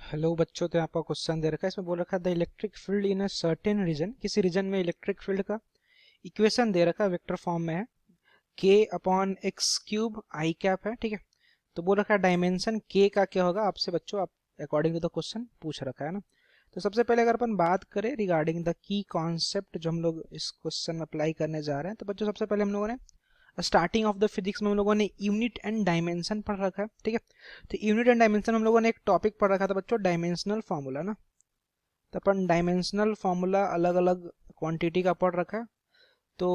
Hello बच्चों, तो आपका क्वेश्चन दे रखा है। इसमें बोल रखा है the electric field in a certain region. किसी रीजन में इलेक्ट्रिक फील्ड का इक्वेशन दे रखा है, वेक्टर फॉर्म में है। K upon x cube i cap है, ठीक है। तो बोल रखा है डायमेंशन के का क्या होगा, आपसे बच्चों आप अकॉर्डिंग टू द क्वेश्चन पूछ रखा है ना। तो सबसे पहले अगर अपन बात करें रिगार्डिंग द की कॉन्सेप्ट जो हम लोग इस क्वेश्चन में अप्लाई करने जा रहे हैं, तो बच्चों सबसे पहले हम लोगों ने स्टार्टिंग ऑफ द फिजिक्स में हम लोगों ने यूनिट एंड डायमेंशन पढ़ रखा है, ठीक है। तो यूनिट एंड डायमेंशन हम लोगों ने एक टॉपिक पढ़ रखा था बच्चों, डायमेंशनल फार्मूला ना। तो अपन डायमेंशनल फार्मूला अलग अलग क्वांटिटी का पढ़ रखा है। तो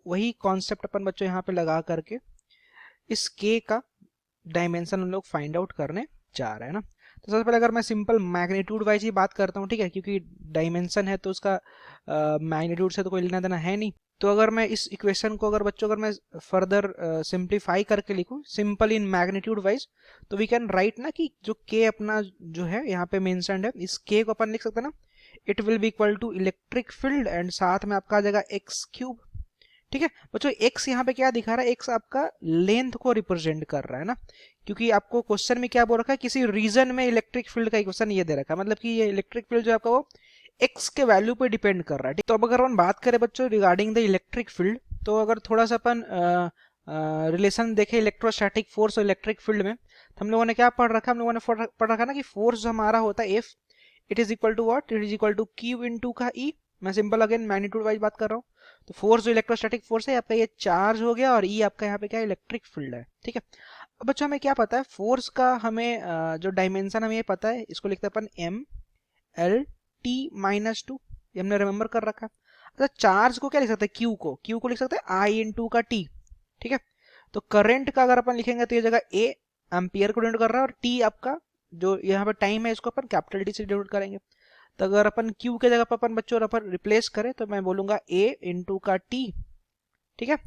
वही कॉन्सेप्ट अपन बच्चों यहाँ पे लगा करके इस के का डायमेंशन हम लोग फाइंड आउट करने जा रहे हैं ना। तो सबसे पहले अगर मैं सिंपल मैग्नीट्यूड वाइज ही बात करता हूँ, ठीक है, क्योंकि डायमेंशन है तो उसका मैग्नीट्यूड से तो कोई लेना देना है नहीं। तो अगर मैं इस इक्वेशन को अगर बच्चों अगर मैं फर्दर सिंप्लीफाई करके लिखूं सिंपल इन मैग्नीट्यूड वाइज, तो वी कैन राइट ना कि जो के अपना जो है यहाँ पे मेंशन्ड है, इस के को अपन लिख सकते हैं ना, it will be equal to electric field and साथ में आपका आ जाएगा एक्स क्यूब, ठीक है। बच्चों एक्स यहाँ पे क्या दिखा रहा है, एक्स आपका लेंथ को रिप्रेजेंट कर रहा है ना, क्योंकि आपको क्वेश्चन में क्या बोल रखा है, किसी रीजन में इलेक्ट्रिक फील्ड का इक्वेशन ये दे रखा है, मतलब कि ये इलेक्ट्रिक फील्ड जो आपका वो एक्स के वैल्यू पे डिपेंड कर रहा है, ठीक। तो अब अगर हम बात करें बच्चों रिगार्डिंग द इलेक्ट्रिक फील्ड, तो अगर थोड़ा सा अपन रिलेशन देखें इलेक्ट्रोस्टैटिक फोर्स और इलेक्ट्रिक फील्ड में, तो हम लोगों ने क्या पढ़ रखा है, हम लोगों ने पढ़ रखा ना कि फोर्स जो हमारा होता है F, it is equal to what, it is equal to q into का ई। मैं सिंपल अगेन मैग्नीट्यूड वाइज बात कर रहा हूँ। तो फोर्स जो इलेक्ट्रोस्टैटिक फोर्स है आपका ये चार्ज हो गया, और ई आपका यहाँ पे क्या है, इलेक्ट्रिक फील्ड है, ठीक है। अब बच्चों हमें क्या पता है, फोर्स का हमें जो डायमेंशन हमें ये पता है, इसको लिखते हैं अपन M L T minus two, ये हमने रिमेंबर कर रखा है। अच्छा चार्ज को क्या लिख सकते हैं, क्यू को लिख सकते हैं आई इन टू का टी, ठीक है। तो करंट का अगर अपन लिखेंगे तो ये जगह ए एम्पियर को डिनोट कर रहा है, और टी आपका जो यहाँ पे टाइम है इसको अपन कैपिटल टी से डिनोट करेंगे। तो अगर अपन क्यू के जगह पर अपन बच्चों अपन रिप्लेस करें तो मैं बोलूंगा ए इंटू का टी, ठीक है,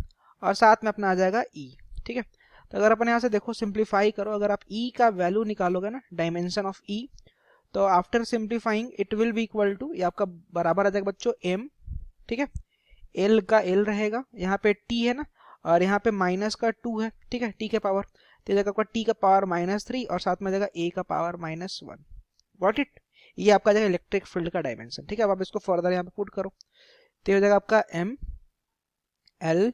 और साथ में अपना आ जाएगा ई, ठीक है। तो अगर अपन यहाँ से देखो सिंप्लीफाई करो, अगर आप ई का वैल्यू निकालोगे ना, डायमेंशन ऑफ ई, तो after simplifying it will be equal to, ये आपका बराबर आ जाएगा बच्चों एम, ठीक है, एल का एल रहेगा, यहाँ पे टी है ना, और यहाँ पे माइनस का टू है, ठीक है, टी के पावर, तो जगह आपका टी का पावर -3 और साथ में जाएगा ए का पावर -1। Got it. ये आपका जाएगा इलेक्ट्रिक फील्ड का डायमेंशन, ठीक है। अब आप इसको फर्दर यहाँ पे पुट करो, तो ये हो जाएगा आपका एम एल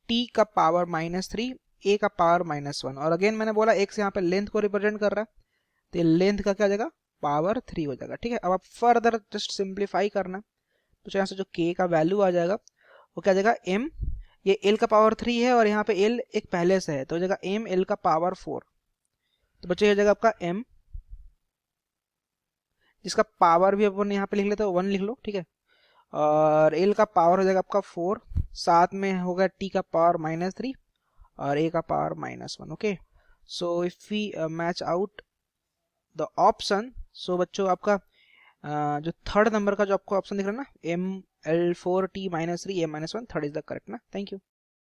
टी का पावर -3 ए का पावर -1, और अगेन मैंने बोला एक्स यहाँ पे लेंथ को रिप्रेजेंट कर रहा है, तो ये लेंथ का क्या हो जाएगा, पावर 3 हो जाएगा, ठीक है। अब आप फर्दर जस्ट सिंप्लीफाई करना, तो यहाँ से जो के का वैल्यू आ जाएगा वो क्या जाएगा एम, ये एल का पावर 3 है और यहाँ पे एल एक पहले से है, तो हो जाएगा एम एल का पावर 4। तो बच्चे ये जाएगा आपका एम, जिसका पावर भी अपन यहाँ पे लिख लेते हैं 1 लिख लो, ठीक है, और एल का पावर हो जाएगा आपका 4, साथ में होगा टी का पावर -3 और ए का power -1। Okay, so if we match out the option, so बच्चों आपका जो थर्ड नंबर का जो आपको ऑप्शन दिख रहा है ना, M L 4 T -3 A -1, third is the correct ना। Thank you.